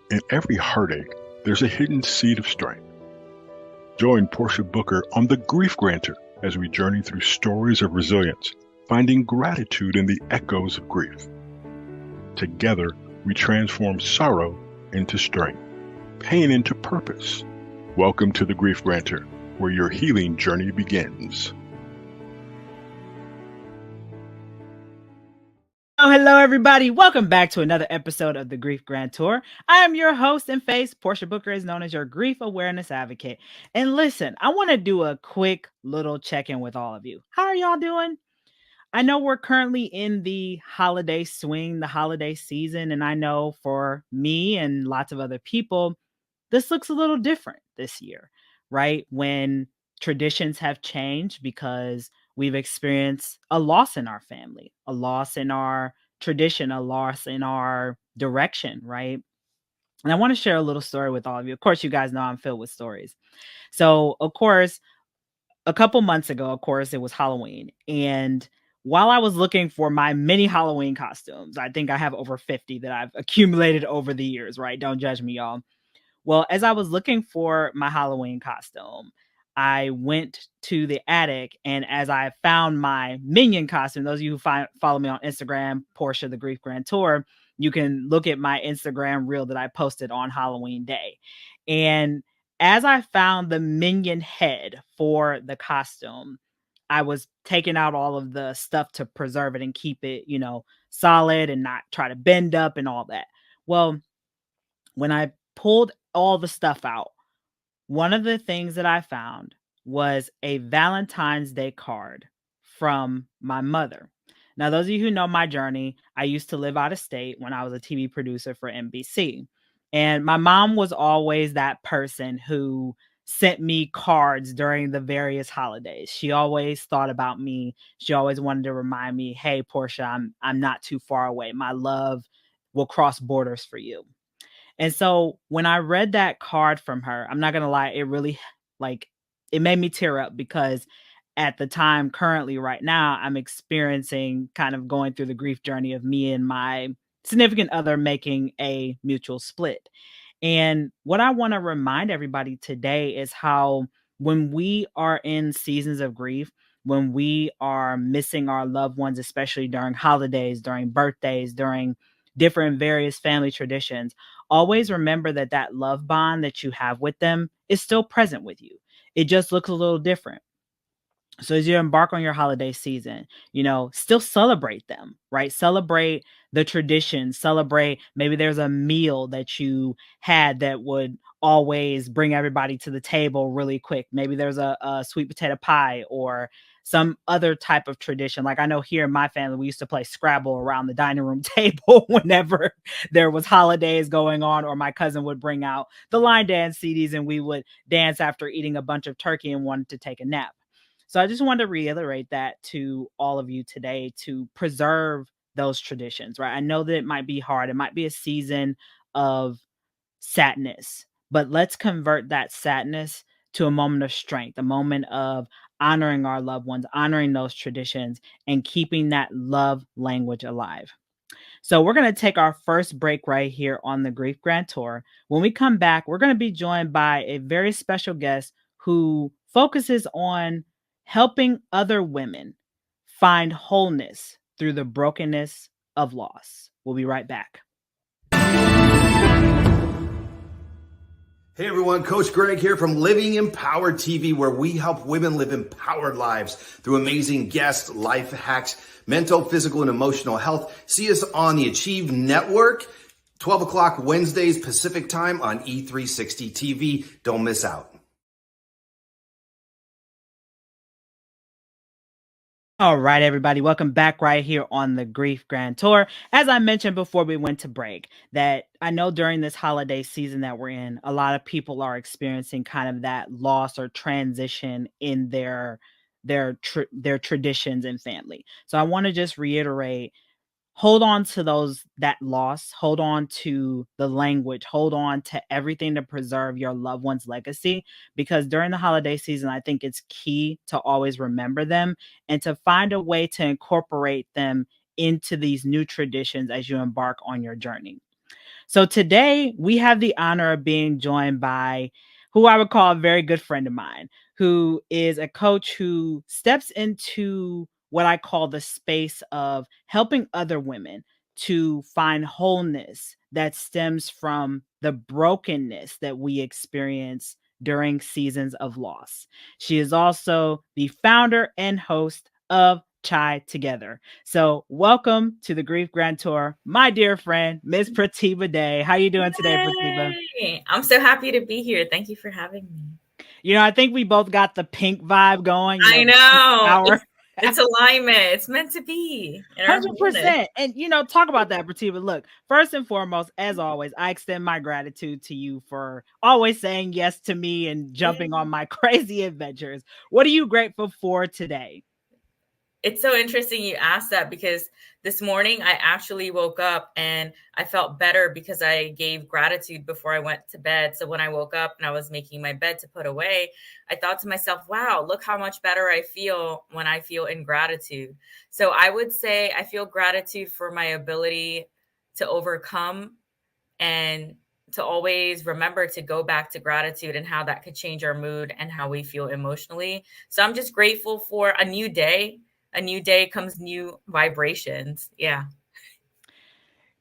In every heartache, there's a hidden seed of strength. Join Portia Booker on The Grief Grantor as we journey through stories of resilience, finding gratitude in the echoes of grief. Together, we transform sorrow into strength, pain into purpose. Welcome to The Grief Grantor, where your healing journey begins. Hello, everybody. Welcome back to another episode of the Grief Grantor. I am your host and face. Portia Booker is known as your grief awareness advocate. And listen, I want to do a quick little check-in with all of you. How are y'all doing? I know we're currently in the holiday swing, the holiday season, and I know for me and lots of other people, this looks a little different this year, right? When traditions have changed because we've experienced a loss in our family, a loss in our tradition, a loss in our direction, right? And I want to share a little story with all of you. Of course, you guys know I'm filled with stories. So, of course, a couple months ago, of course, it was Halloween. And while I was looking for my mini Halloween costumes, I think I have over 50 that I've accumulated over the years, right? Don't judge me, y'all. Well, as I was looking for my Halloween costume, I went to the attic, and as I found my minion costume, those of you who follow me on Instagram, Portia the Grief Grantor, you can look at my Instagram reel that I posted on Halloween Day. And as I found the minion head for the costume, I was taking out all of the stuff to preserve it and keep it, solid and not try to bend up and all that. Well, when I pulled all the stuff out, one of the things that I found was a Valentine's Day card from my mother. Now, those of you who know my journey, I used to live out of state when I was a TV producer for NBC. And my mom was always that person who sent me cards during the various holidays. She always thought about me. She always wanted to remind me, "Hey, Portia, I'm not too far away. My love will cross borders for you." And so when I read that card from her, I'm not gonna lie, it really like it made me tear up because at the time, currently right now, I'm experiencing kind of going through the grief journey of me and my significant other making a mutual split. And what I want to remind everybody today is how when we are in seasons of grief, when we are missing our loved ones, especially during holidays, during birthdays, during different various family traditions, always remember that that love bond that you have with them is still present with you. It just looks a little different. So as you embark on your holiday season, still celebrate them, right? Celebrate the tradition, celebrate maybe there's a meal that you had that would always bring everybody to the table really quick. Maybe there's a sweet potato pie or some other type of tradition. Like I know here in my family, we used to play Scrabble around the dining room table whenever there was holidays going on, or my cousin would bring out the line dance CDs and we would dance after eating a bunch of turkey and wanted to take a nap. So I just wanted to reiterate that to all of you today to preserve those traditions, right? I know that it might be hard. It might be a season of sadness, but let's convert that sadness to a moment of strength, a moment of honoring our loved ones, honoring those traditions, and keeping that love language alive. So we're going to take our first break right here on the Grief Grantor. When we come back, we're going to be joined by a very special guest who focuses on helping other women find wholeness through the brokenness of loss. We'll be right back. Hey everyone, Coach Greg here from Living Empowered TV, where we help women live empowered lives through amazing guests, life hacks, mental, physical, and emotional health. See us on the Achieve Network, 12 o'clock Wednesdays Pacific time on E360 TV. Don't miss out. All right, everybody, welcome back right here on the Grief Grantor. As I mentioned before we went to break, that I know during this holiday season that we're in, a lot of people are experiencing kind of that loss or transition in their traditions and family. So I want to just reiterate, hold on to that loss, hold on to the language, hold on to everything to preserve your loved one's legacy, because during the holiday season I think it's key to always remember them and to find a way to incorporate them into these new traditions as you embark on your journey. So today we have the honor of being joined by who I would call a very good friend of mine, who is a coach who steps into what I call the space of helping other women to find wholeness that stems from the brokenness that we experience during seasons of loss. She is also the founder and host of Chai Together. So welcome to the Grief Grantor, my dear friend, Miss Pratibha Dey. How you doing today, Pratibha? Yay! I'm so happy to be here. Thank you for having me. You know, I think we both got the pink vibe going. I know. It's alignment. It's meant to be. 100%. And, talk about that, Pratibha. Look, first and foremost, as always, I extend my gratitude to you for always saying yes to me and jumping on my crazy adventures. What are you grateful for today? It's so interesting you asked that because this morning I actually woke up and I felt better because I gave gratitude before I went to bed. So when I woke up and I was making my bed to put away, I thought to myself, wow, look how much better I feel when I feel in gratitude. So I would say I feel gratitude for my ability to overcome and to always remember to go back to gratitude and how that could change our mood and how we feel emotionally. So I'm just grateful for a new day. A new day comes new vibrations. Yeah.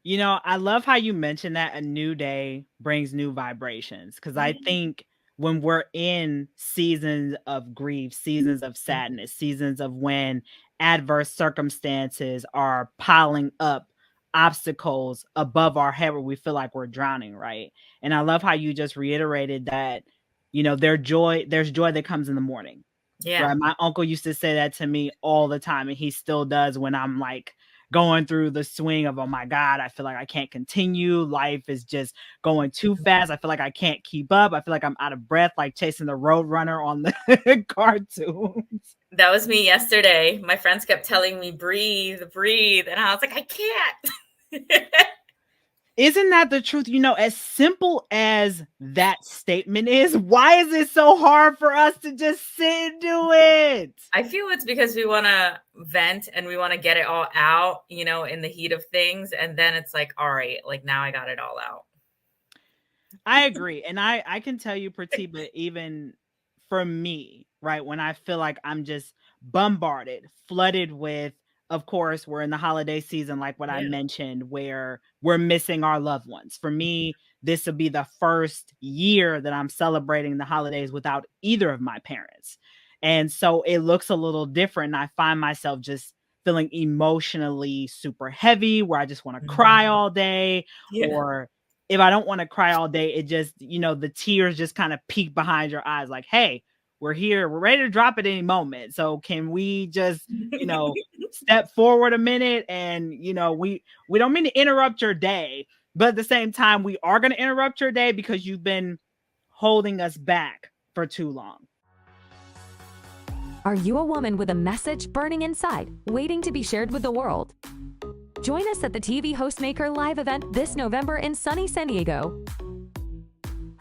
I love how you mentioned that a new day brings new vibrations. Because I think when we're in seasons of grief, seasons of sadness, seasons of when adverse circumstances are piling up obstacles above our head where we feel like we're drowning, right? And I love how you just reiterated that, there's joy that comes in the morning. Yeah. Right. My uncle used to say that to me all the time, and he still does when I'm like going through the swing of, oh my God, I feel like I can't continue. Life is just going too fast. I feel like I can't keep up. I feel like I'm out of breath, like chasing the road runner on the cartoons. That was me yesterday. My friends kept telling me, breathe. And I was like, I can't. Isn't that the truth? As simple as that statement is, why is it so hard for us to just sit and do it? I feel it's because we want to vent and we want to get it all out, in the heat of things. And then it's like, all right, like now I got it all out. I agree. And I can tell you, Pratibha, even for me, right, when I feel like I'm just bombarded, flooded with, of course, we're in the holiday season, like what I mentioned, where we're missing our loved ones. For me, this will be the first year that I'm celebrating the holidays without either of my parents. And so it looks a little different. And I find myself just feeling emotionally super heavy, where I just want to cry all day. Or if I don't want to cry all day, it just, the tears just kind of peek behind your eyes like, hey, we're here. We're ready to drop at any moment. So can we just, step forward a minute? And, we don't mean to interrupt your day, but at the same time, we are going to interrupt your day because you've been holding us back for too long. Are you a woman with a message burning inside, waiting to be shared with the world? Join us at the TV Hostmaker live event this November in sunny San Diego.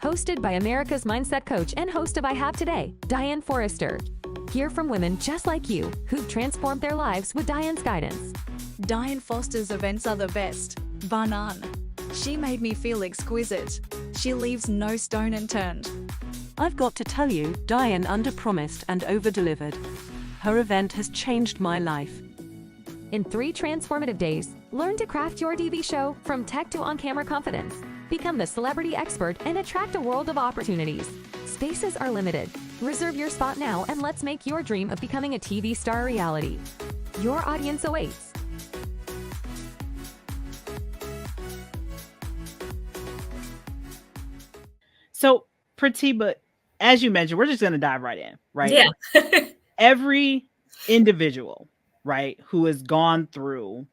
Hosted by America's mindset coach and host of I Have Today, Diane Forrester. Hear from women just like you who've transformed their lives with Diane's guidance. Diane Foster's events are the best, bar none. She made me feel exquisite. She leaves no stone unturned. I've got to tell you, Diane under-promised and over-delivered. Her event has changed my life. In 3 transformative days, learn to craft your TV show from tech to on-camera confidence. Become the celebrity expert and attract a world of opportunities. Spaces are limited. Reserve your spot now and let's make your dream of becoming a TV star a reality. Your audience awaits. So, Pratibha, as you mentioned, we're just going to dive right in, right? Yeah. Every individual, right, who has gone through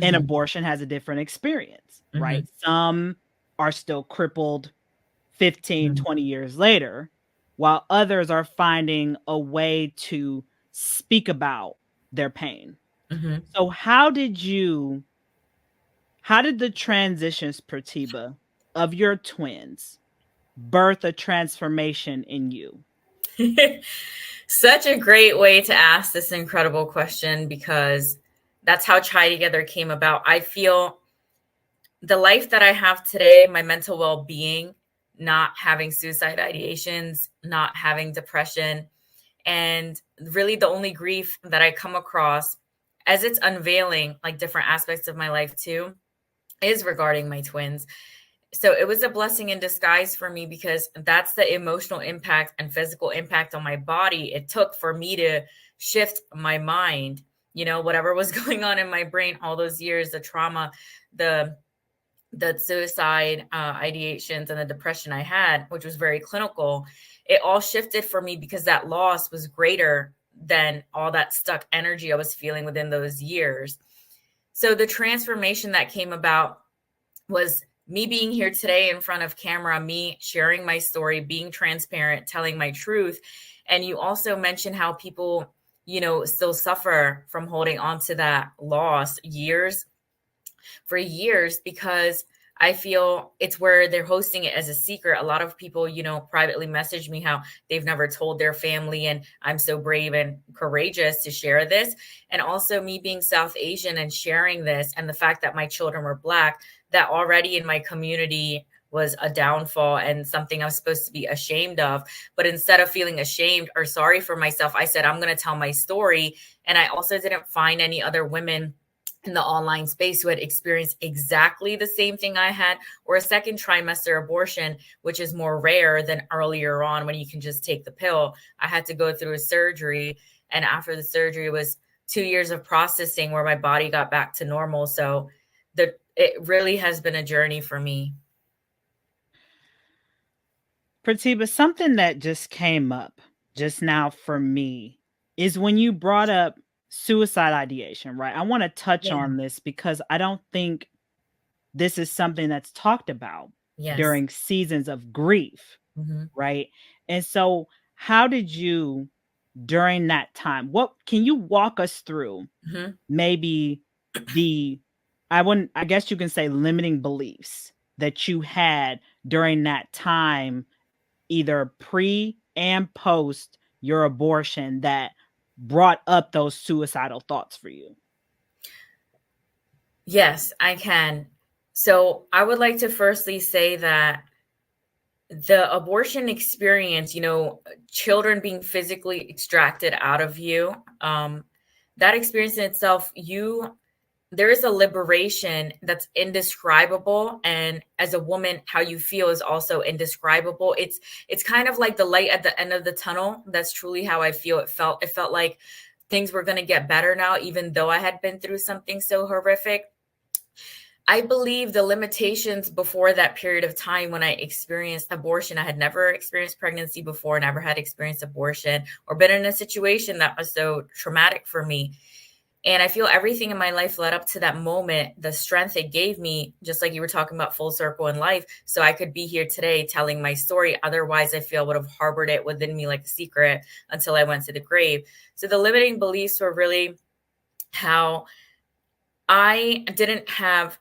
an abortion has a different experience, right? Some are still crippled 15, 20 years later, while others are finding a way to speak about their pain. So how did the transitions, Pratibha, of your twins birth a transformation in you? Such a great way to ask this incredible question, because that's how Chai Together came about. I feel the life that I have today, my mental well-being, not having suicide ideations, not having depression, and really the only grief that I come across as it's unveiling like different aspects of my life too is regarding my twins. So it was a blessing in disguise for me, because that's the emotional impact and physical impact on my body it took for me to shift my mind. Whatever was going on in my brain all those years, the trauma, the suicide ideations, and the depression I had, which was very clinical, it all shifted for me because that loss was greater than all that stuck energy I was feeling within those years. So the transformation that came about was me being here today in front of camera, me sharing my story, being transparent, telling my truth. And you also mentioned how people, still suffer from holding on to that loss for years, because I feel it's where they're hosting it as a secret. A lot of people, privately message me how they've never told their family, and I'm so brave and courageous to share this. And also me being South Asian and sharing this, and the fact that my children were Black, that already in my community was a downfall and something I was supposed to be ashamed of. But instead of feeling ashamed or sorry for myself, I said, I'm going to tell my story. And I also didn't find any other women in the online space who had experienced exactly the same thing I had, or a second trimester abortion, which is more rare than earlier on when you can just take the pill. I had to go through a surgery, and after the surgery it was 2 years of processing where my body got back to normal. So it really has been a journey for me. Pratibha, something that just came up just now for me is when you brought up suicide ideation, right? I want to touch Yeah. on this because I don't think this is something that's talked about Yes. during seasons of grief, Mhm. right? And so how did you, during that time, can you walk us through Mhm. maybe I guess you can say limiting beliefs that you had during that time, either pre and post your abortion, that brought up those suicidal thoughts for you? Yes, I can. So I would like to firstly say that the abortion experience, children being physically extracted out of you, that experience in itself, there is a liberation that's indescribable. And as a woman, how you feel is also indescribable. It's kind of like the light at the end of the tunnel. That's truly how I feel. It felt like things were going to get better now, even though I had been through something so horrific. I believe the limitations before that period of time when I experienced abortion, I had never experienced pregnancy before, never had experienced abortion or been in a situation that was so traumatic for me. And I feel everything in my life led up to that moment, the strength it gave me, just like you were talking about full circle in life, so I could be here today telling my story. Otherwise, I feel I would have harbored it within me like a secret until I went to the grave. So the limiting beliefs were really how I didn't have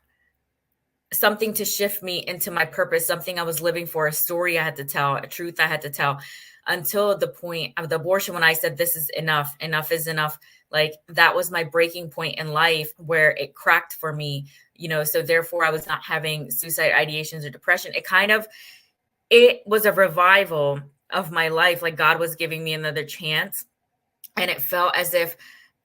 something to shift me into my purpose, something I was living for, a story I had to tell, a truth I had to tell, until the point of the abortion when I said, this is enough, enough is enough. Like that was my breaking point in life where it cracked for me, so therefore I was not having suicide ideations or depression. It was a revival of my life. Like God was giving me another chance. And it felt as if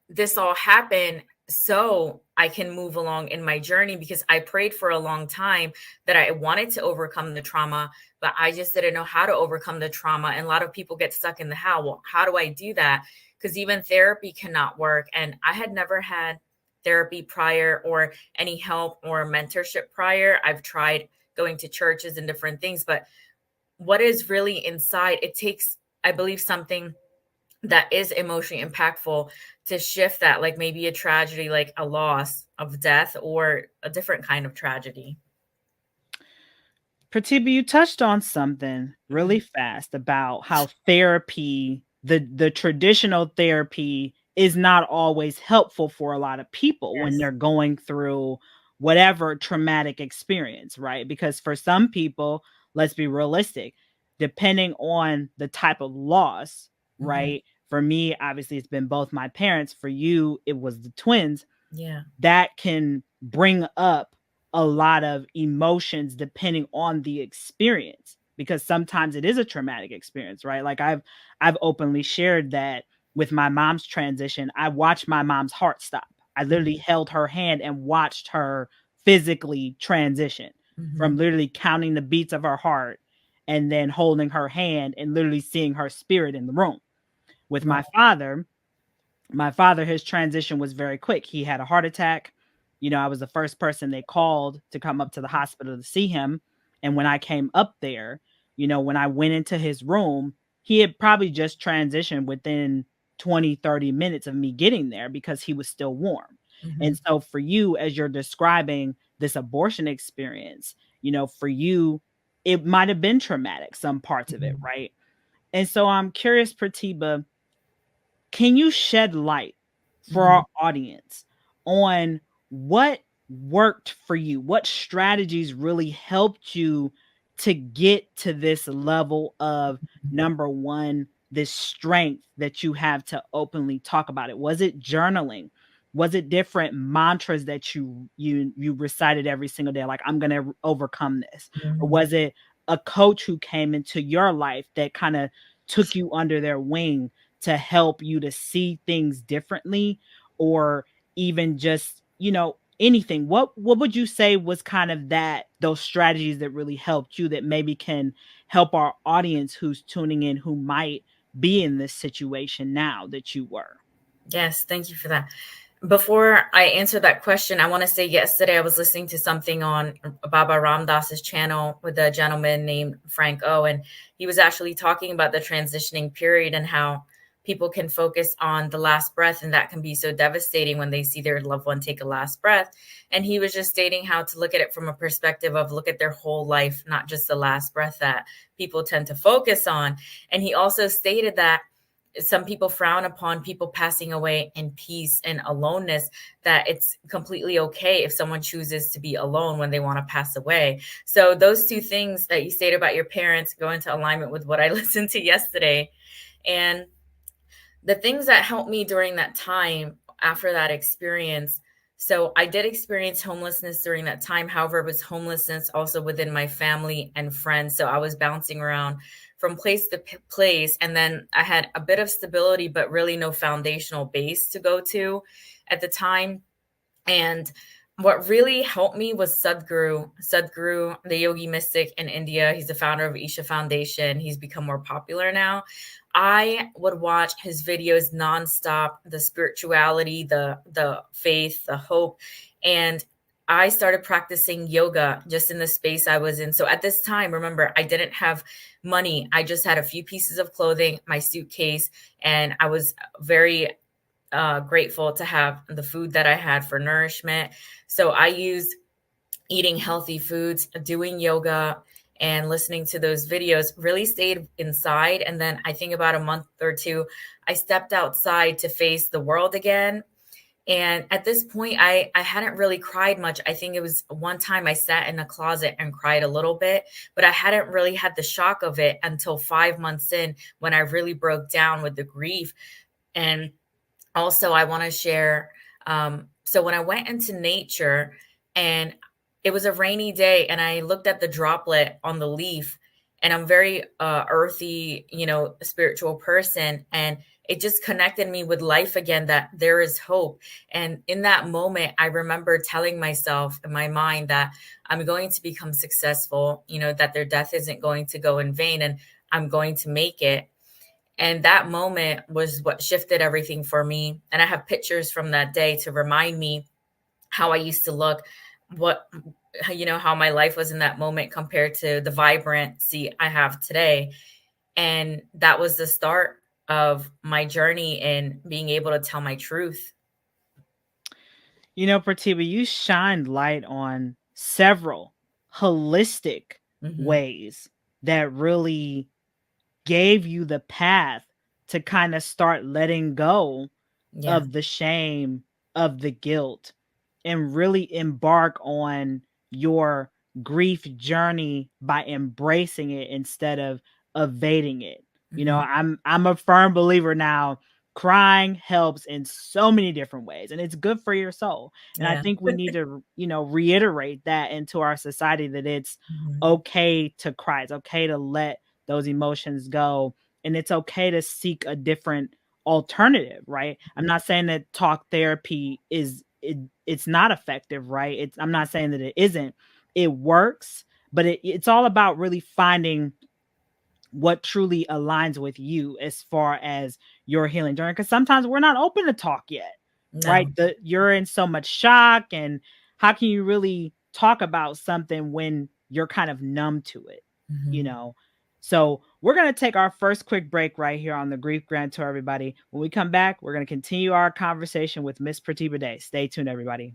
this all happened so I can move along in my journey, because I prayed for a long time that I wanted to overcome the trauma, but I just didn't know how to overcome the trauma. And a lot of people get stuck in the how. Well, how do I do that? Because even therapy cannot work. And I had never had therapy prior or any help or mentorship prior. I've tried going to churches and different things, but what is really inside, it takes, I believe, something that is emotionally impactful to shift that, like maybe a tragedy, like a loss of death or a different kind of tragedy. Pratibha, you touched on something really fast about how therapy, the traditional therapy, is not always helpful for a lot of people when Yes. they're going through whatever traumatic experience, right? Because for some people, let's be realistic, depending on the type of loss, right? For me, obviously, it's been both my parents. For you, it was the twins. Yeah. That can bring up a lot of emotions depending on the experience, because sometimes it is a traumatic experience, right? Like I've openly shared that with my mom's transition, I watched my mom's heart stop. I literally held her hand and watched her physically transition from literally counting the beats of her heart and then holding her hand and literally seeing her spirit in the room. With my father, his transition was very quick. He had a heart attack. I was the first person they called to come up to the hospital to see him. And when I came up there, when I went into his room, he had probably just transitioned within 20, 30 minutes of me getting there because he was still warm. And so for you, as you're describing this abortion experience, for you, it might have been traumatic, some parts of it, right? And so I'm curious, Pratibha, can you shed light for our audience on what worked for you? What strategies really helped you to get to this level of, number one, this strength that you have to openly talk about it? Was it journaling? Was it different mantras that you recited every single day, like I'm going to overcome this? Or was it a coach who came into your life that kind of took you under their wing to help you to see things differently, or even just, anything? What would you say was kind of those strategies that really helped you that maybe can help our audience who's tuning in, who might be in this situation now that you were? Yes, thank you for that. Before I answer that question, I want to say yesterday I was listening to something on Baba Ramdas's channel with a gentleman named Frank O, and he was actually talking about the transitioning period and how people can focus on the last breath, and that can be so devastating when they see their loved one take a last breath. And he was just stating how to look at it from a perspective of look at their whole life, not just the last breath that people tend to focus on. And he also stated that some people frown upon people passing away in peace and aloneness, that it's completely okay if someone chooses to be alone when they want to pass away. So those two things that you stated about your parents go into alignment with what I listened to yesterday. And the things that helped me during that time after that experience. So I did experience homelessness during that time. However, it was homelessness also within my family and friends. So I was bouncing around from place to place. And then I had a bit of stability, but really no foundational base to go to at the time. And what really helped me was Sadhguru, the yogi mystic in India. He's the founder of Isha Foundation. He's become more popular now. I would watch his videos nonstop, the spirituality, the faith, the hope. And I started practicing yoga just in the space I was in. So at this time, remember, I didn't have money. I just had a few pieces of clothing, my suitcase, and I was very grateful to have the food that I had for nourishment. So I used eating healthy foods, doing yoga, and listening to those videos, really stayed inside. And then I think about a month or two, I stepped outside to face the world again. And at this point, I hadn't really cried much. I think it was one time I sat in a closet and cried a little bit, but I hadn't really had the shock of it until 5 months in, when I really broke down with the grief. And also, I want to share, so when I went into nature and it was a rainy day and I looked at the droplet on the leaf, and I'm very earthy, spiritual person. And it just connected me with life again, that there is hope. And in that moment, I remember telling myself in my mind that I'm going to become successful, that their death isn't going to go in vain, and I'm going to make it. And that moment was what shifted everything for me. And I have pictures from that day to remind me how I used to look, how my life was in that moment compared to the vibrancy I have today. And that was the start of my journey in being able to tell my truth. Pratibha, you shined light on several holistic ways that really gave you the path to kind of start letting go of the shame, of the guilt, and really embark on your grief journey by embracing it instead of evading it. I'm a firm believer now Crying helps in so many different ways, and it's good for your soul. And I Yeah. think we need to, reiterate that into our society, that it's Mhm. okay to cry. It's okay to let those emotions go. And it's okay to seek a different alternative, right? I'm not saying that talk therapy it's not effective, right? I'm not saying that it isn't. It works, but it's all about really finding what truly aligns with you as far as your healing journey. Because sometimes we're not open to talk yet, right? No. You're in so much shock, and how can you really talk about something when you're kind of numb to it, you Mhm. know? So we're going to take our first quick break right here on the Grief Grantor, everybody. When we come back, we're going to continue our conversation with Miss Pratibha Dey. Stay tuned, everybody.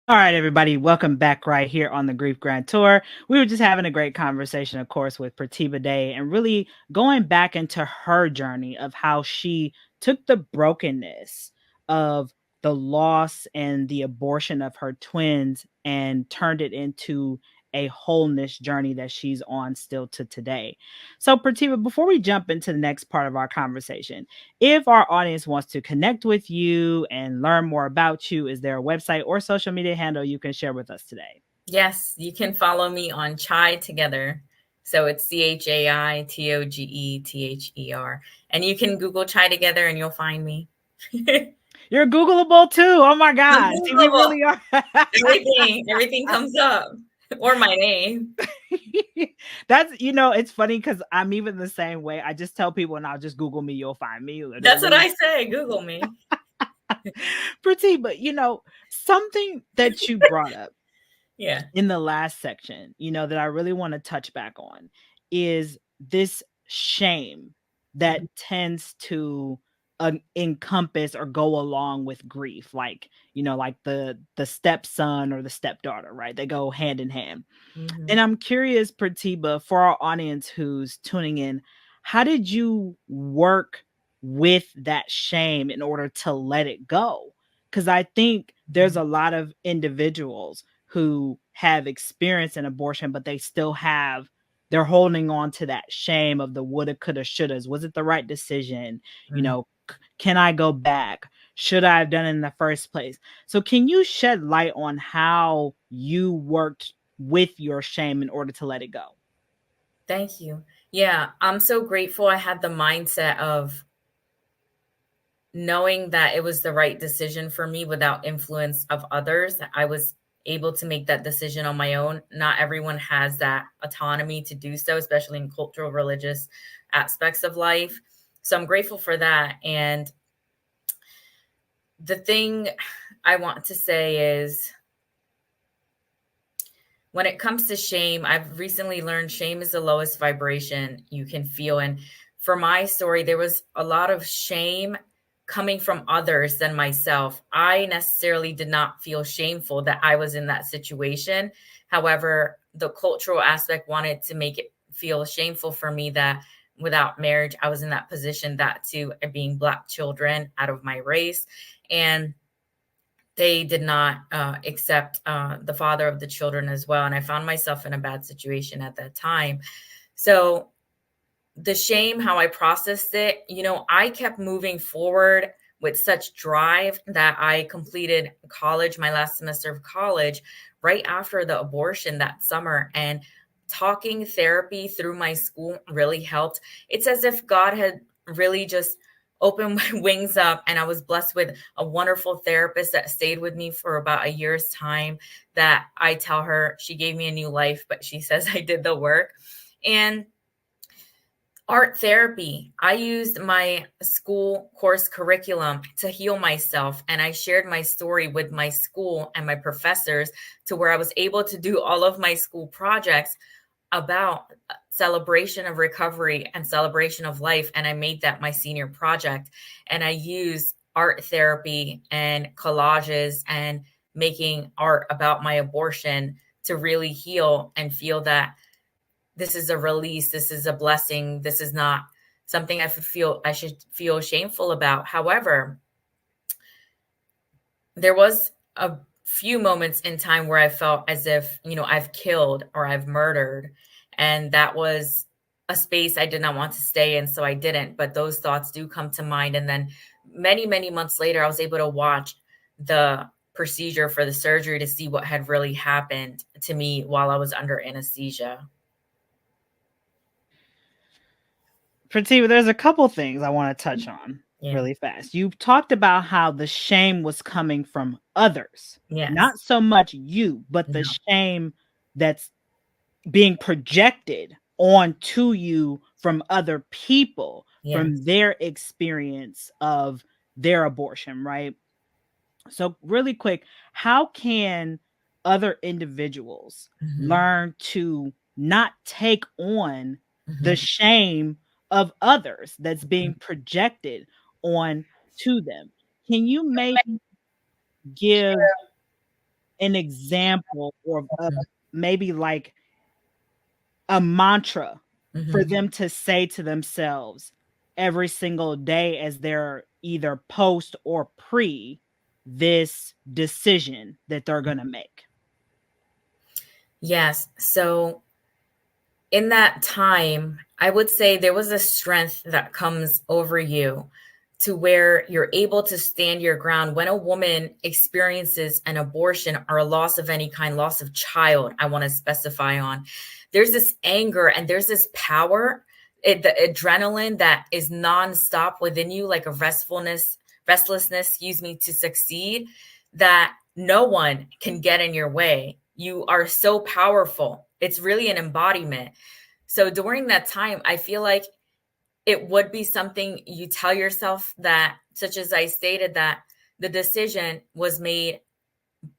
All right, everybody, welcome back right here on the Grief Grantor. We were just having a great conversation, of course, with Pratibha Dey, and really going back into her journey of how she took the brokenness of the loss and the abortion of her twins and turned it into a wholeness journey that she's on still to today. So, Pratibha, before we jump into the next part of our conversation, if our audience wants to connect with you and learn more about you, is there a website or social media handle you can share with us today? Yes, you can follow me on Chai Together. So it's Chaitogether. And you can Google Chai Together and you'll find me. You're Googleable too. Oh my I'm God. See, we Googleable. really are. Everything comes up. Or my name. That's, it's funny because I'm even the same way. I just tell people, and I'll just Google me, you'll find me. That's what Literally. I say. Google me. Pratibha, something that you brought up Yeah. in the last section, that I really want to touch back on is this shame that tends to encompass or go along with grief, like like the stepson or the stepdaughter, right? They go hand in hand. Mhm. And I'm curious, Pratibha, for our audience who's tuning in, how did you work with that shame in order to let it go? Because I think there's a lot of individuals who have experienced an abortion, but they're holding on to that shame of the woulda, coulda, shouldas. Was it the right decision? Mm. Can I go back? Should I have done it in the first place? So can you shed light on how you worked with your shame in order to let it go? Thank you. Yeah, I'm so grateful I had the mindset of knowing that it was the right decision for me without influence of others. I was able to make that decision on my own. Not everyone has that autonomy to do so, especially in cultural, religious aspects of life. So I'm grateful for that. And the thing I want to say is, when it comes to shame, I've recently learned shame is the lowest vibration you can feel. And for my story, there was a lot of shame coming from others than myself. I necessarily did not feel shameful that I was in that situation. However, the cultural aspect wanted to make it feel shameful for me that without marriage, I was in that position, that too, being Black children out of my race. And they did not accept the father of the children as well. And I found myself in a bad situation at that time. So the shame, how I processed it, I kept moving forward with such drive that I completed college, my last semester of college, right after the abortion that summer. And talking therapy through my school really helped. It's as if God had really just opened my wings up, and I was blessed with a wonderful therapist that stayed with me for about a year's time, that I tell her she gave me a new life, but she says I did the work. And art therapy, I used my school course curriculum to heal myself, and I shared my story with my school and my professors to where I was able to do all of my school projects about celebration of recovery and celebration of life. And I made that my senior project. And I used art therapy and collages and making art about my abortion to really heal and feel that this is a release, this is a blessing, this is not something I should feel shameful about. However, there was a few moments in time where I felt as if, I've killed or I've murdered. And that was a space I did not want to stay in, so I didn't. But those thoughts do come to mind. And then many, many months later, I was able to watch the procedure for the surgery to see what had really happened to me while I was under anesthesia. Pratibha, there's a couple things I want to touch on really fast. You talked about how the shame was coming from others, not so much you, but the shame that's being projected onto you from other people, from their experience of their abortion, right? So really quick, how can other individuals learn to not take on the shame of others that's being projected on to them? Can you maybe give an example or maybe like a mantra for them to say to themselves every single day as they're either post or pre this decision that they're going to make? Yes. So in that time, I would say there was a strength that comes over you to where you're able to stand your ground. When a woman experiences an abortion or a loss of any kind, loss of child, I want to specify on, there's this anger and there's this power, the adrenaline that is nonstop within you, like a restlessness, to succeed, that no one can get in your way. You are so powerful. It's really an embodiment. So during that time, I feel like it would be something you tell yourself, that, such as I stated, that the decision was made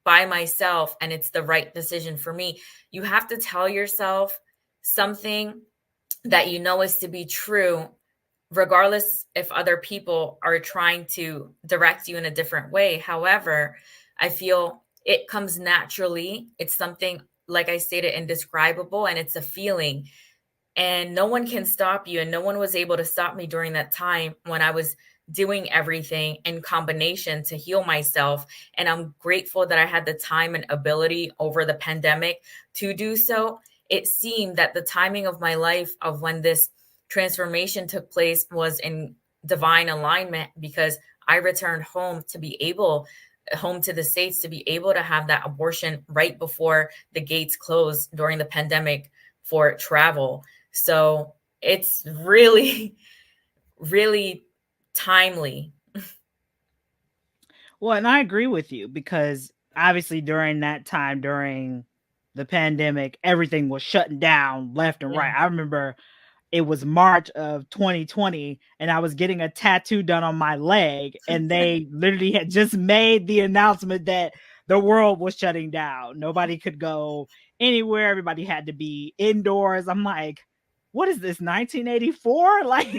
by myself and it's the right decision for me. You have to tell yourself something that you know is to be true, regardless if other people are trying to direct you in a different way. However, I feel it comes naturally. It's something, like I stated, indescribable, and it's a feeling. And no one can stop you. And no one was able to stop me during that time when I was doing everything in combination to heal myself. And I'm grateful that I had the time and ability over the pandemic to do so. It seemed that the timing of my life of when this transformation took place was in divine alignment, because I returned home to the States to be able to have that abortion right before the gates closed during the pandemic for travel. So it's really, really timely. Well, and I agree with you, because obviously during that time, during the pandemic, everything was shutting down left and right. I remember it was March of 2020 and I was getting a tattoo done on my leg, and they literally had just made the announcement that the world was shutting down. Nobody could go anywhere. Everybody had to be indoors. I'm like, what is this, 1984? Like,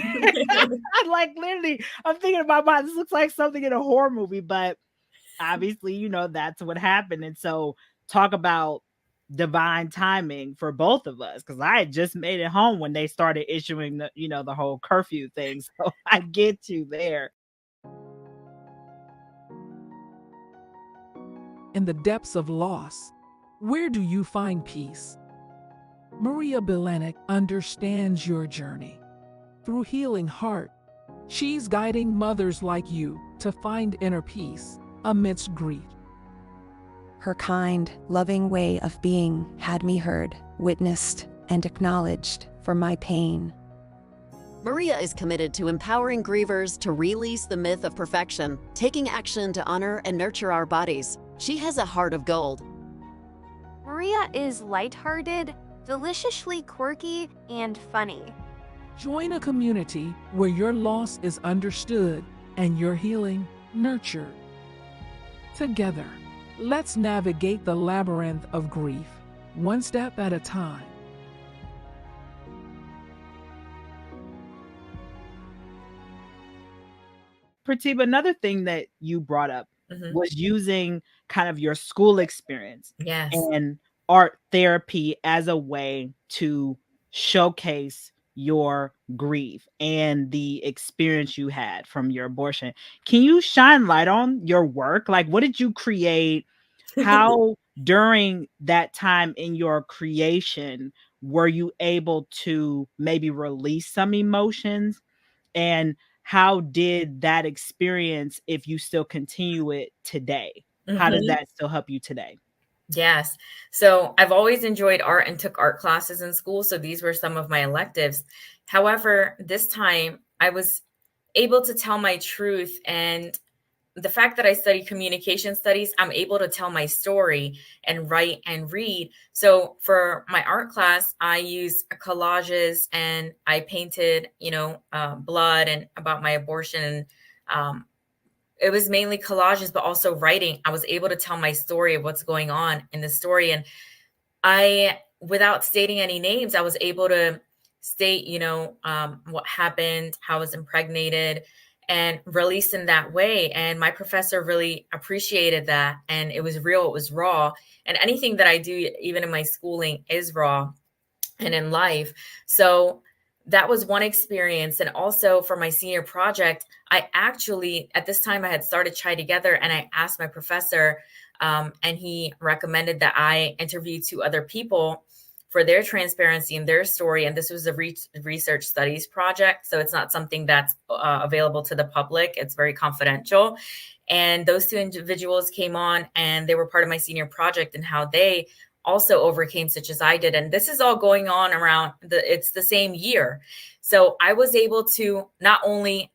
like literally, I'm thinking about this looks like something in a horror movie, but obviously, that's what happened. And so talk about divine timing for both of us, because I had just made it home when they started issuing the whole curfew thing. So I get you there. In the depths of loss, where do you find peace? Maria Bilenik understands your journey. Through Healing Heart, she's guiding mothers like you to find inner peace amidst grief. Her kind, loving way of being had me heard, witnessed, and acknowledged for my pain. Maria is committed to empowering grievers to release the myth of perfection, taking action to honor and nurture our bodies. She has a heart of gold. Maria is lighthearted, deliciously quirky, and funny. Join a community where your loss is understood and your healing nurtured. Together, let's navigate the labyrinth of grief, one step at a time. Pratibha, another thing that you brought up was using kind of your school experience and art therapy as a way to showcase your grief and the experience you had from your abortion. Can you shine light on your work? Like, what did you create? How during that time in your creation were you able to maybe release some emotions? And how did that experience, if you still continue it today, how does that still help you today? Yes. So I've always enjoyed art and took art classes in school. So these were some of my electives. However, this time I was able to tell my truth, and the fact that I study communication studies, I'm able to tell my story and write and read. So for my art class, I use collages and I painted, blood and about my abortion. And it was mainly collages, but also writing. I was able to tell my story of what's going on in the story. And without stating any names, I was able to state, what happened, how I was impregnated, and released in that way. And my professor really appreciated that. And it was real, it was raw. And anything that I do, even in my schooling, is raw and in life. So that was one experience. And also for my senior project, I actually, at this time, I had started Chai Together, and I asked my professor, and he recommended that I interview 2 other people for their transparency and their story. And this was a research studies project. So it's not something that's available to the public. It's very confidential. And those 2 individuals came on, and they were part of my senior project, and how they also overcame, such as I did. And this is all going on around it's the same year. So I was able to not only,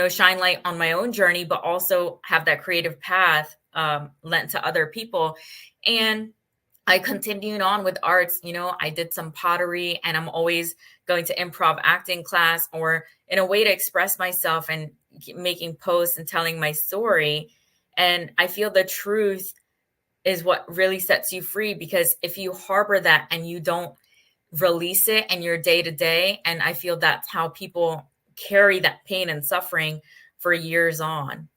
shine light on my own journey, but also have that creative path lent to other people. And I continued on with arts. I did some pottery, and I'm always going to improv acting class, or in a way to express myself and making posts and telling my story. And I feel the truth is what really sets you free, because if you harbor that and you don't release it in your day to day, and I feel that's how people carry that pain and suffering for years on.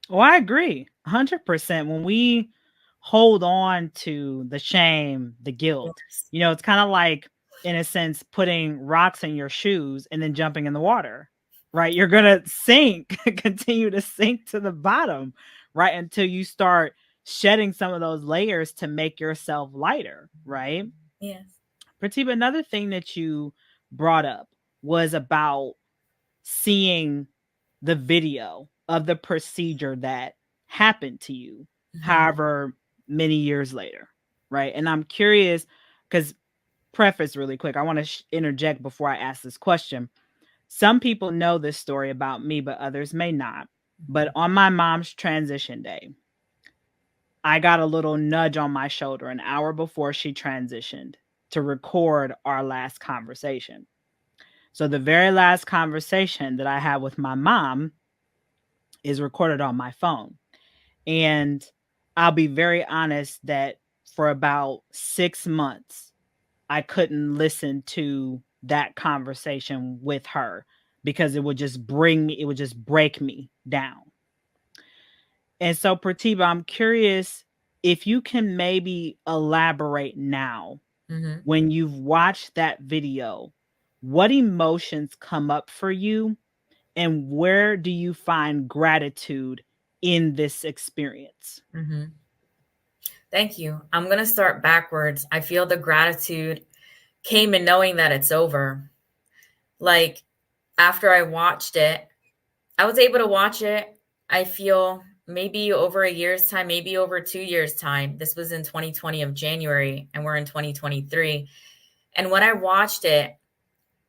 Well, I agree 100%. When we hold on to the shame, the guilt, it's kind of like, in a sense, putting rocks in your shoes and then jumping in the water, right? You're going to sink, continue to sink to the bottom, right? Until you start shedding some of those layers to make yourself lighter, right? Yes. Pratibha, another thing that you brought up was about seeing the video of the procedure that happened to you, however many years later, right? And I'm curious, because preface really quick, I want to interject before I ask this question. Some people know this story about me, but others may not. But on my mom's transition day, I got a little nudge on my shoulder an hour before she transitioned to record our last conversation. So the very last conversation that I had with my mom is recorded on my phone. And I'll be very honest that for about 6 months, I couldn't listen to that conversation with her, because it would just break me down. And so, Pratibha, I'm curious if you can maybe elaborate now, when you've watched that video, what emotions come up for you, and where do you find gratitude in this experience? Thank you. I'm going to start backwards. I feel the gratitude came in knowing that it's over. Like, after I watched it, I was able to watch it. I feel maybe over a year's time, maybe over 2 years' time. This was in 2020 of January, and we're in 2023. And when I watched it,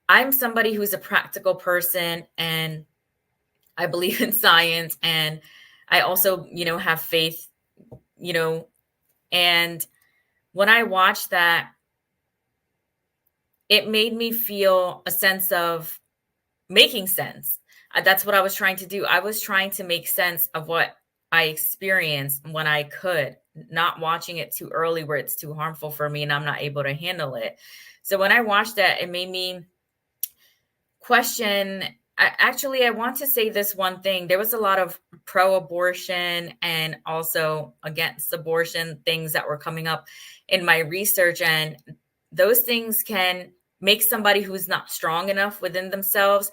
I'm somebody who's a practical person, and I believe in science, and I also, have faith, and when I watched that, it made me feel a sense of making sense. That's what I was trying to do. I was trying to make sense of what I experienced when I could, not watching it too early where it's too harmful for me and I'm not able to handle it. So when I watched that, it made me question. I want to say this one thing. There was a lot of pro-abortion and also against abortion things that were coming up in my research. And those things can make somebody who's not strong enough within themselves,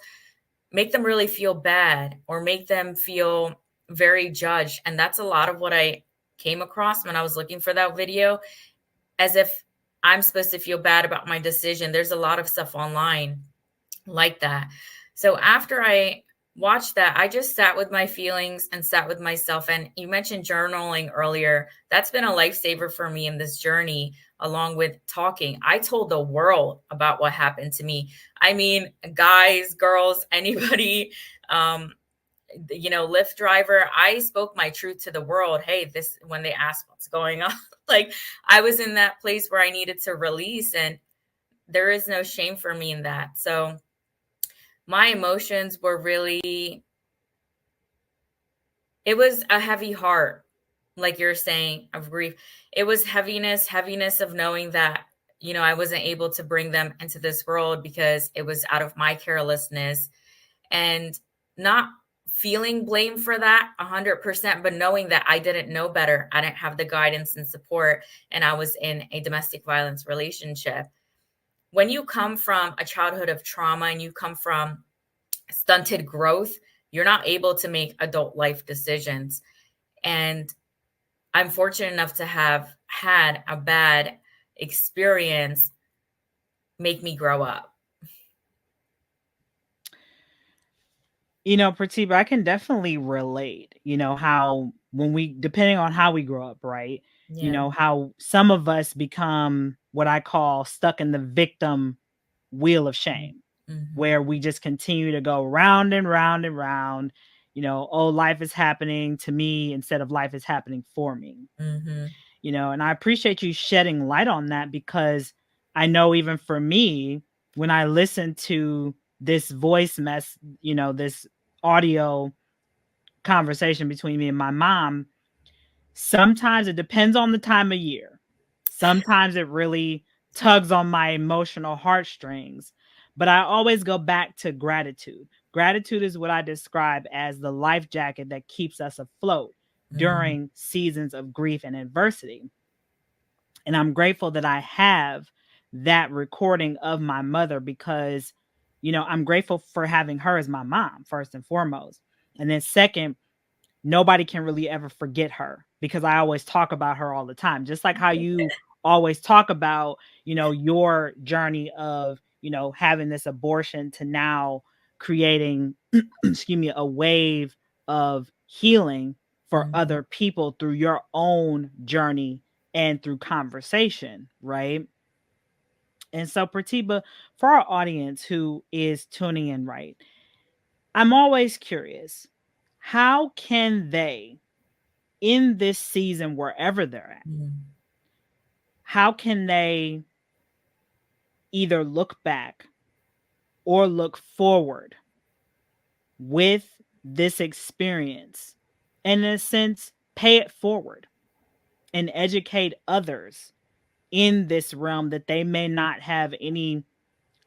make them really feel bad or make them feel very judged. And that's a lot of what I came across when I was looking for that video, as if I'm supposed to feel bad about my decision. There's a lot of stuff online like that. So after I watched that, I just sat with my feelings and sat with myself. And you mentioned journaling earlier. That's been a lifesaver for me in this journey, along with talking. I told the world about what happened to me. I mean, guys, girls, anybody, Lyft driver, I spoke my truth to the world. Hey, when they asked what's going on, like I was in that place where I needed to release, and there is no shame for me in that. So my emotions were really, it was a heavy heart, like you're saying, of grief. It was heaviness of knowing that, I wasn't able to bring them into this world because it was out of my carelessness, and not feeling blame for that 100%, but knowing that I didn't know better. I didn't have the guidance and support, and I was in a domestic violence relationship. When you come from a childhood of trauma and you come from stunted growth, you're not able to make adult life decisions. And I'm fortunate enough to have had a bad experience make me grow up. Pratibha, I can definitely relate, how depending on how we grow up, right? Yeah. How some of us become what I call stuck in the victim wheel of shame, where we just continue to go round and round and round, oh, life is happening to me instead of life is happening for me. And I appreciate you shedding light on that, because I know even for me, when I listen to this this audio conversation between me and my mom, sometimes it depends on the time of year. Sometimes it really tugs on my emotional heartstrings, but I always go back to gratitude. Gratitude is what I describe as the life jacket that keeps us afloat during seasons of grief and adversity. And I'm grateful that I have that recording of my mother, because, I'm grateful for having her as my mom, first and foremost. And then second, nobody can really ever forget her, because I always talk about her all the time. Just like how you always talk about, your journey of, having this abortion to now creating, a wave of healing for other people through your own journey and through conversation, right? And so, Pratibha, for our audience who is tuning in, right, I'm always curious, how can they, in this season, wherever they're at, how can they either look back or look forward with this experience, and in a sense, pay it forward and educate others in this realm that they may not have any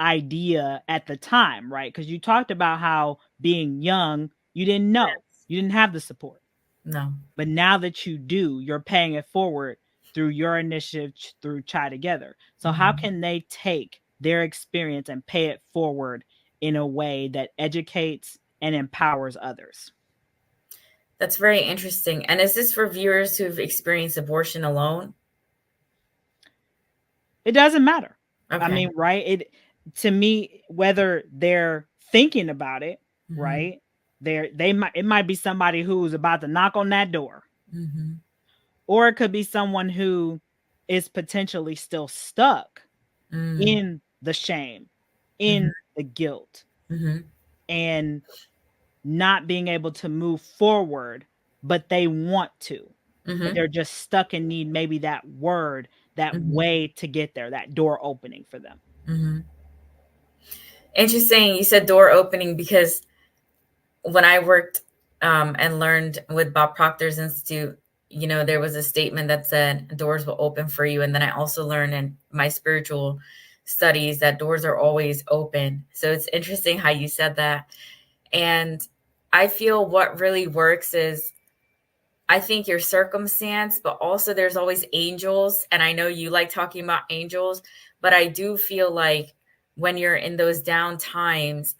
idea at the time, right? Because you talked about how being young, you didn't know, you didn't have the support. No. But now that you do, you're paying it forward through your initiative, through Chai Together. So how can they take their experience and pay it forward in a way that educates and empowers others? That's very interesting. And is this for viewers who've experienced abortion alone? It doesn't matter. Okay. I mean, right? To me, whether they're thinking about it, right? It might be somebody who's about to knock on that door. Or it could be someone who is potentially still stuck in the shame, in the guilt, and not being able to move forward, but they want to. But they're just stuck and need maybe that word, that way to get there, that door opening for them. Interesting. You said door opening, because when I worked and learned with Bob Proctor's Institute, there was a statement that said doors will open for you. And then I also learned in my spiritual studies that doors are always open. So it's interesting how you said that. And I feel what really works is, I think your circumstance, but also there's always angels. And I know you like talking about angels, but I do feel like when you're in those down times,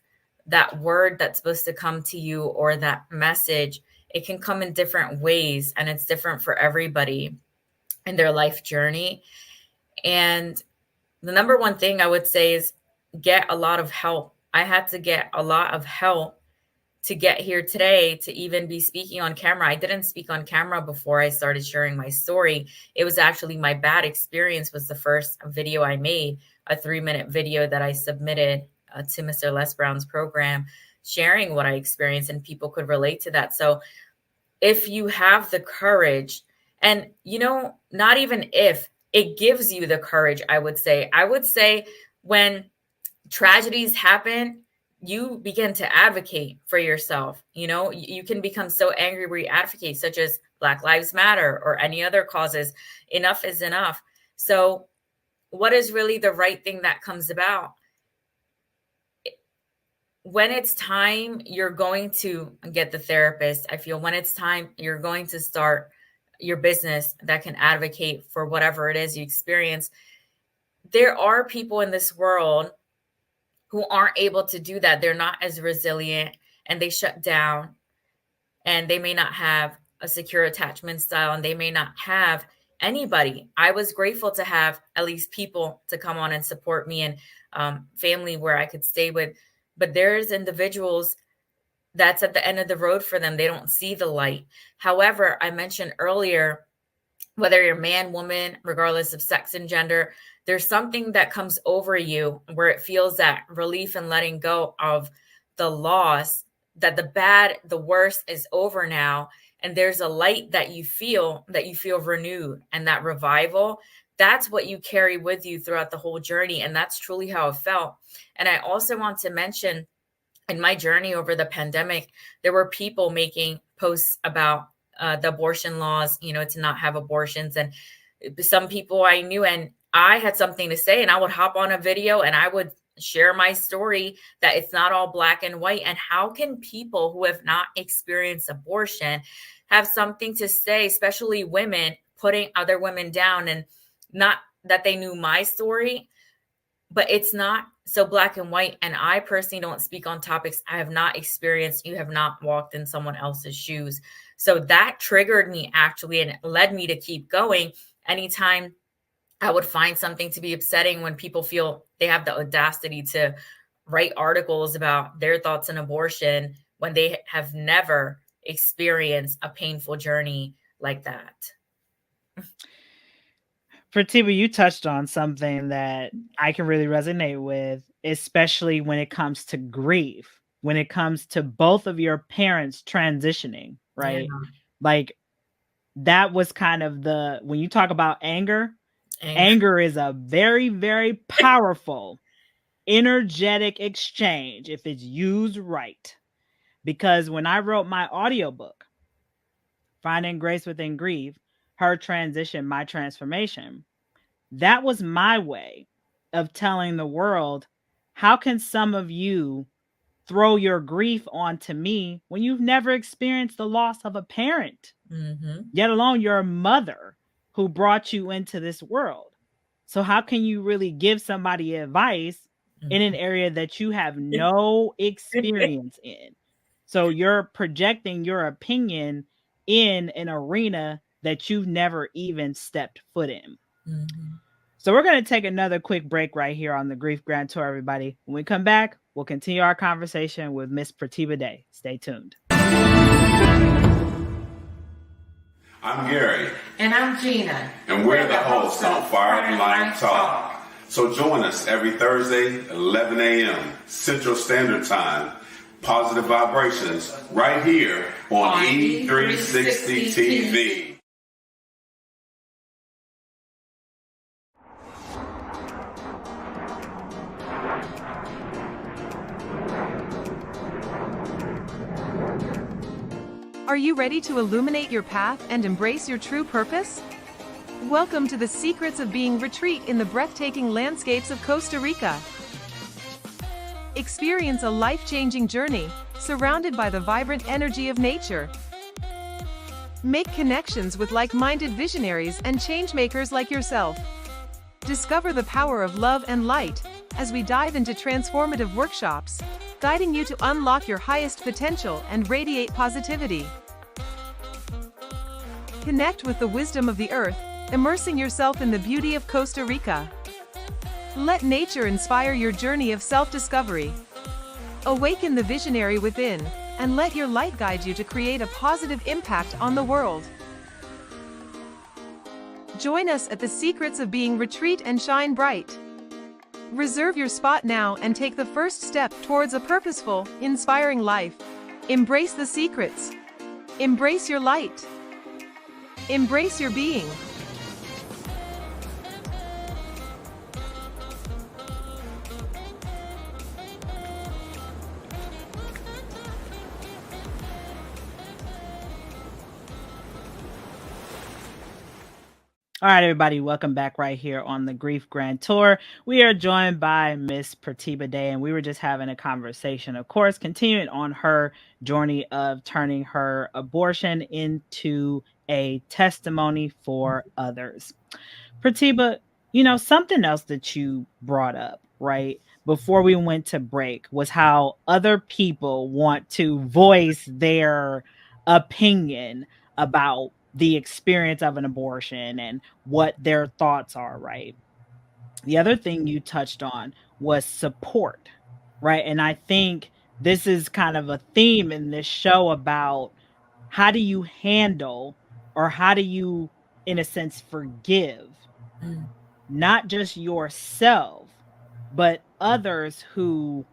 that word that's supposed to come to you, or that message, it can come in different ways, and it's different for everybody in their life journey. And the number one thing I would say is get a lot of help. I had to get a lot of help to get here today, to even be speaking on camera. I didn't speak on camera before I started sharing my story. It was actually my bad experience was the first video I made, a 3-minute video that I submitted to Mr. Les Brown's program, sharing what I experienced, and people could relate to that. So if you have the courage, and not even if, it gives you the courage, I would say when tragedies happen, you begin to advocate for yourself. You can become so angry where you advocate, such as Black Lives Matter or any other causes. Enough is enough. So what is really the right thing that comes about? When it's time, you're going to get the therapist. I feel when it's time, you're going to start your business that can advocate for whatever it is you experience. There are people in this world who aren't able to do that. They're not as resilient, and they shut down, and they may not have a secure attachment style, and they may not have anybody. I was grateful to have at least people to come on and support me, and family where I could stay with. But there's individuals that's at the end of the road for them. They don't see the light. However, I mentioned earlier, whether you're man, woman, regardless of sex and gender, there's something that comes over you where it feels that relief and letting go of the loss, that the bad, the worst is over now. And there's a light that you feel renewed, and that revival, that's what you carry with you throughout the whole journey. And that's truly how it felt. And I also want to mention, in my journey over the pandemic, there were people making posts about the abortion laws, to not have abortions. And some people I knew, and I had something to say, and I would hop on a video and I would share my story, that it's not all black and white. And how can people who have not experienced abortion have something to say, especially women, putting other women down? And not that they knew my story, but it's not so black and white. And I personally don't speak on topics I have not experienced. You have not walked in someone else's shoes. So that triggered me actually, and it led me to keep going. Anytime I would find something to be upsetting, when people feel they have the audacity to write articles about their thoughts on abortion when they have never experienced a painful journey like that. Pratibha, you touched on something that I can really resonate with, especially when it comes to grief, when it comes to both of your parents transitioning, right? Yeah. Like that was kind of when you talk about anger is a very, very powerful, energetic exchange if it's used right. Because when I wrote my audiobook, Finding Grace Within Grief, Her Transition, My Transformation, that was my way of telling the world, how can some of you throw your grief onto me when you've never experienced the loss of a parent, yet alone your mother who brought you into this world? So how can you really give somebody advice in an area that you have no experience in? So you're projecting your opinion in an arena that you've never even stepped foot in. So we're going to take another quick break right here on the Grief Grantor, everybody. When we come back, we'll continue our conversation with Miss Pratibha Dey. Stay tuned. I'm Gary. And I'm Gina. And we're the hosts on Fire and Light Talk. So join us every Thursday, 11 a.m. Central Standard Time. Positive Vibrations right here on E360 TV. Are you ready to illuminate your path and embrace your true purpose? Welcome to the Secrets of Being retreat in the breathtaking landscapes of Costa Rica. Experience a life-changing journey, surrounded by the vibrant energy of nature. Make connections with like-minded visionaries and change-makers like yourself. Discover the power of love and light as we dive into transformative workshops, guiding you to unlock your highest potential and radiate positivity. Connect with the wisdom of the earth, immersing yourself in the beauty of Costa Rica. Let nature inspire your journey of self-discovery. Awaken the visionary within, and let your light guide you to create a positive impact on the world. Join us at the Secrets of Being retreat and shine bright. Reserve your spot now and take the first step towards a purposeful, inspiring life. Embrace the secrets. Embrace your light. Embrace your being. All right, everybody, welcome back right here on the Grief Grantor. We are joined by Miss Pratibha Dey, and we were just having a conversation, of course, continuing on her journey of turning her abortion into a testimony for others. Pratibha, something else that you brought up, right, before we went to break was how other people want to voice their opinion about the experience of an abortion and what their thoughts are, right? The other thing you touched on was support, right? And I think this is kind of a theme in this show about how do you handle, or how do you, in a sense, forgive not just yourself, but others who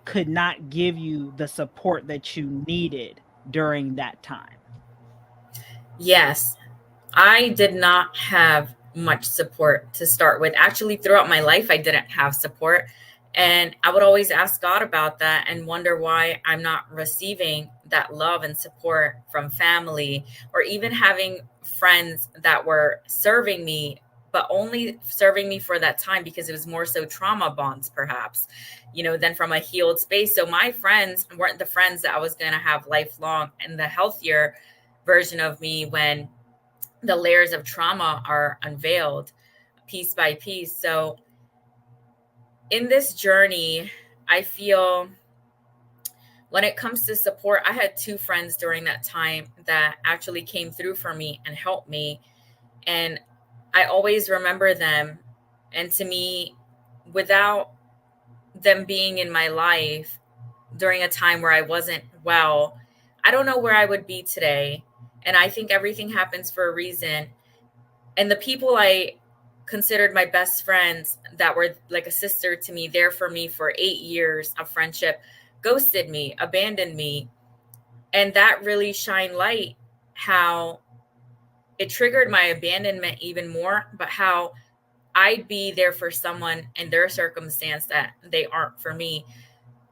could not give you the support that you needed during that time. Yes, I did not have much support to start with. Actually, throughout my life, I didn't have support. And I would always ask God about that and wonder why I'm not receiving that love and support from family, or even having friends that were serving me, but only serving me for that time because it was more so trauma bonds, perhaps, than from a healed space. So my friends weren't the friends that I was going to have lifelong, and the healthier version of me when the layers of trauma are unveiled piece by piece. So in this journey, I feel when it comes to support, I had two friends during that time that actually came through for me and helped me. And I always remember them. And to me, without them being in my life during a time where I wasn't well, I don't know where I would be today. And I think everything happens for a reason. And the people I considered my best friends that were like a sister to me, there for me for 8 years of friendship, ghosted me, abandoned me. And that really shined light how it triggered my abandonment even more, but how I'd be there for someone in their circumstance that they aren't for me.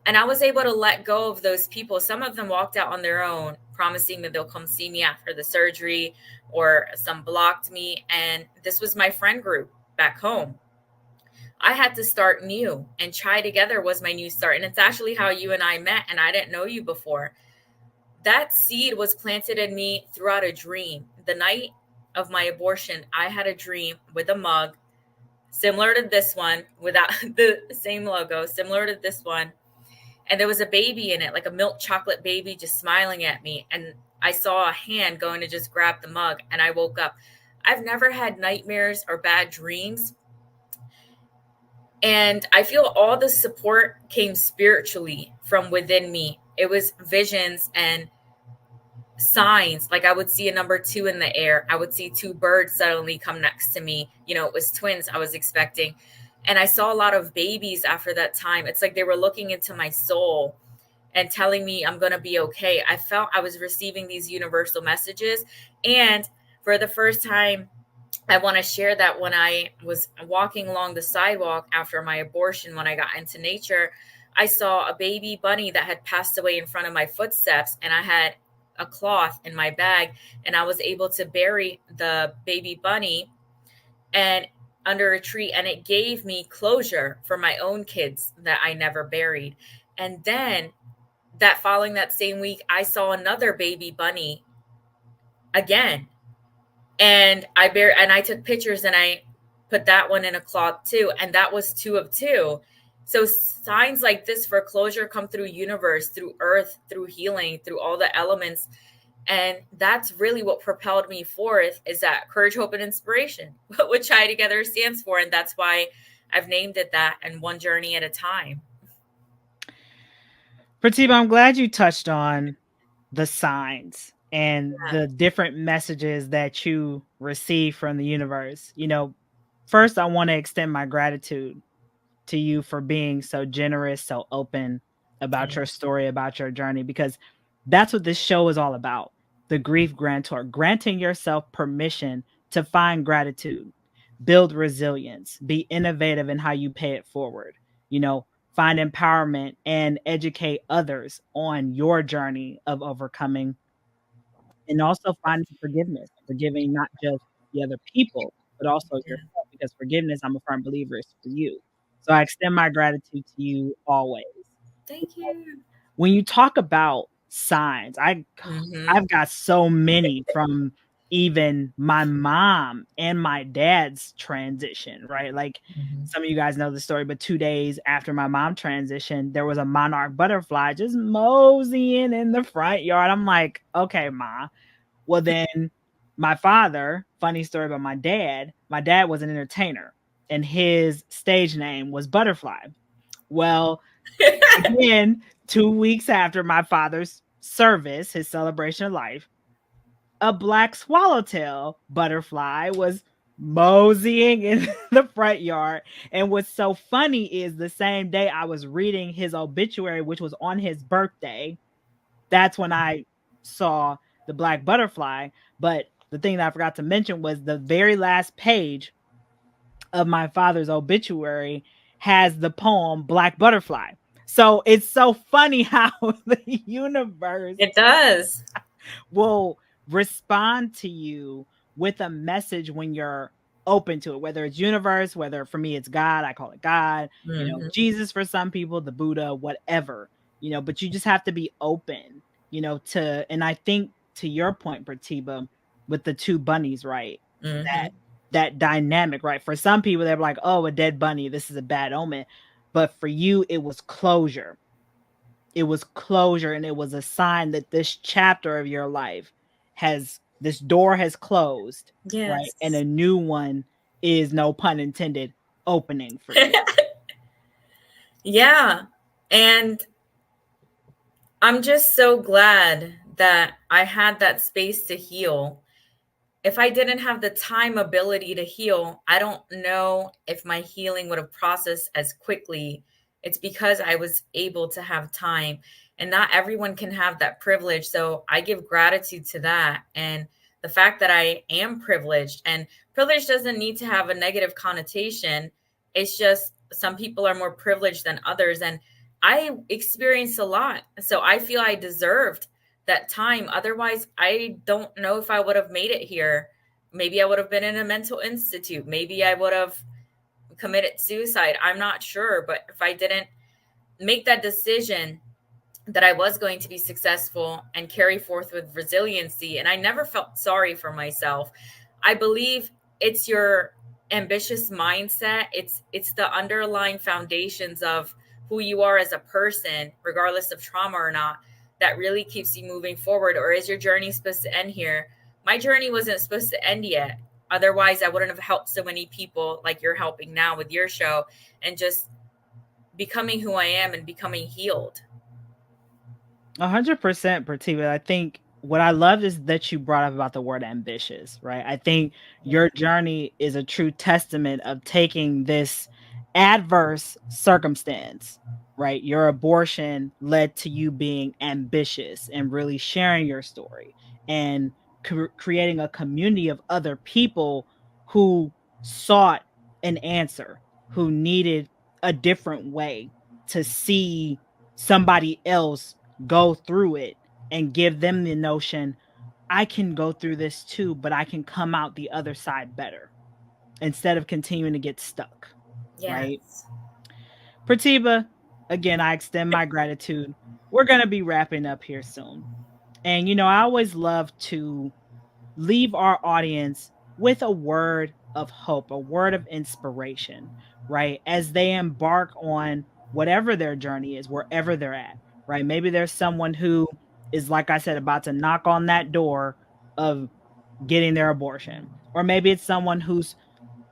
And I was able to let go of those people. Some of them walked out on their own, promising that they'll come see me after the surgery, or some blocked me. And this was my friend group back home. I had to start new, and Try Together was my new start. And it's actually how you and I met, and I didn't know you before. That seed was planted in me throughout a dream. The night of my abortion, I had a dream with a mug similar to this one, without the same logo, similar to this one. And there was a baby in it, like a milk chocolate baby, just smiling at me. And I saw a hand going to just grab the mug, and I woke up. I've never had nightmares or bad dreams. And I feel all the support came spiritually from within me. It was visions and signs. Like I would see a number 2 in the air. I would see 2 birds suddenly come next to me. It was twins I was expecting. And I saw a lot of babies after that time. It's like they were looking into my soul and telling me I'm going to be okay. I felt I was receiving these universal messages. And for the first time, I want to share that when I was walking along the sidewalk after my abortion, when I got into nature, I saw a baby bunny that had passed away in front of my footsteps, and I had a cloth in my bag, and I was able to bury the baby bunny and under a tree, and it gave me closure for my own kids that I never buried. And then that following that same week, I saw another baby bunny again. And I took pictures and I put that one in a cloth too. And that was 2 of 2. So signs like this for closure come through universe, through earth, through healing, through all the elements. And that's really what propelled me forth, is that courage, hope, and inspiration, what Chai Together stands for. And that's why I've named it that, and one journey at a time. Pratibha, I'm glad you touched on the signs and the different messages that you receive from the universe. First, I want to extend my gratitude to you for being so generous, so open about your story, about your journey, because that's what this show is all about. The Grief Grantor, granting yourself permission to find gratitude, build resilience, be innovative in how you pay it forward, find empowerment and educate others on your journey of overcoming, and also finding forgiveness, forgiving not just the other people, but also yourself, because forgiveness, I'm a firm believer, is for you. So I extend my gratitude to you always. Thank you. When you talk about signs, I've got so many from even my mom and my dad's transition, right? Like some of you guys know the story, but 2 days after my mom transitioned, there was a monarch butterfly just moseying in the front yard. I'm like, okay, Ma. Well, then my father, funny story about my dad was an entertainer and his stage name was Butterfly. Well, again, 2 weeks after my father's service, his celebration of life, a black swallowtail butterfly was moseying in the front yard. And what's so funny is the same day I was reading his obituary, which was on his birthday, that's when I saw the black butterfly. But the thing that I forgot to mention was the very last page of my father's obituary has the poem Black Butterfly. So it's so funny how the universe will respond to you with a message when you're open to it, whether it's universe, whether for me it's God, I call it God, Jesus for some people, the Buddha, whatever, but you just have to be open, and I think to your point, Pratibha, with the 2 bunnies, right? That dynamic, right? For some people, they're like, oh, a dead bunny, this is a bad omen. But for you, it was closure. It was closure, and it was a sign that this chapter of your life this door has closed, right? And a new one is, no pun intended, opening for you. Yeah. And I'm just so glad that I had that space to heal. If I didn't have the time ability to heal, I don't know if my healing would have processed as quickly. It's because I was able to have time, and not everyone can have that privilege. So I give gratitude to that. And the fact that I am privileged, and privilege doesn't need to have a negative connotation. It's just some people are more privileged than others. And I experienced a lot. So I feel I deserved that time. Otherwise, I don't know if I would have made it here. Maybe I would have been in a mental institute. Maybe I would have committed suicide. I'm not sure. But if I didn't make that decision that I was going to be successful and carry forth with resiliency, and I never felt sorry for myself. I believe it's your ambitious mindset. It's the underlying foundations of who you are as a person, regardless of trauma or not, that really keeps you moving forward. Or is your journey supposed to end here? My journey wasn't supposed to end yet. Otherwise, I wouldn't have helped so many people like you're helping now with your show, and just becoming who I am and becoming healed. 100%, Pratibha. I think what I love is that you brought up about the word ambitious, right? I think your journey is a true testament of taking this adverse circumstance, right? Your abortion led to you being ambitious and really sharing your story and creating a community of other people who sought an answer, who needed a different way to see somebody else go through it and give them the notion, I can go through this too, but I can come out the other side better instead of continuing to get stuck. Yes. Right? Pratibha, again, I extend my gratitude. We're going to be wrapping up here soon. And, I always love to leave our audience with a word of hope, a word of inspiration, right? As they embark on whatever their journey is, wherever they're at, right? Maybe there's someone who is, like I said, about to knock on that door of getting their abortion. Or maybe it's someone who's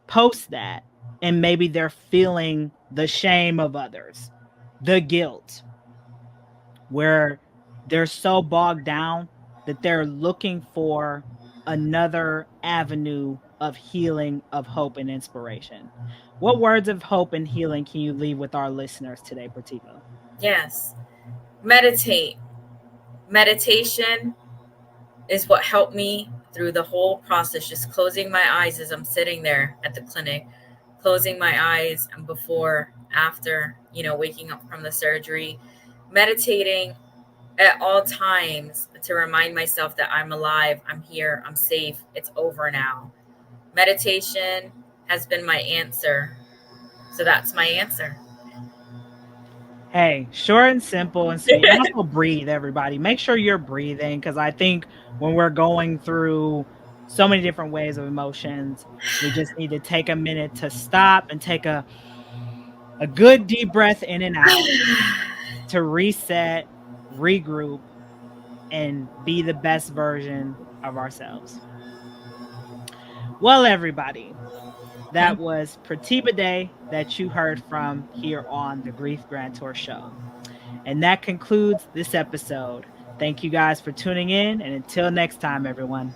post that and maybe they're feeling the shame of others, the guilt, where they're so bogged down that they're looking for another avenue of healing, of hope and inspiration. What words of hope and healing can you leave with our listeners today, Pratibha? Yes. Meditate. Meditation is what helped me through the whole process, just closing my eyes as I'm sitting there at the clinic, closing my eyes and before, after, waking up from the surgery, meditating at all times to remind myself that I'm alive, I'm here, I'm safe, it's over now. Meditation has been my answer. So that's my answer. Hey, short and simple and sweet. And also breathe, everybody. Make sure you're breathing, because I think when we're going through so many different ways of emotions, we just need to take a minute to stop and take a good deep breath in and out to reset, regroup, and be the best version of ourselves. Well, everybody, that was Pratibha Dey that you heard from here on the Grief Grantor Show. And that concludes this episode. Thank you guys for tuning in, and until next time, everyone.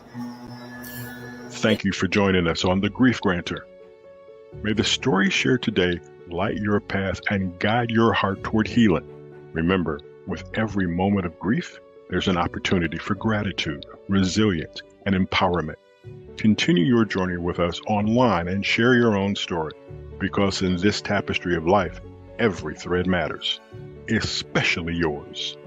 Thank you for joining us on the Grief Grantor. May the story shared today light your path and guide your heart toward healing. Remember, with every moment of grief, there's an opportunity for gratitude, resilience, and empowerment. Continue your journey with us online and share your own story, because in this tapestry of life, every thread matters, especially yours.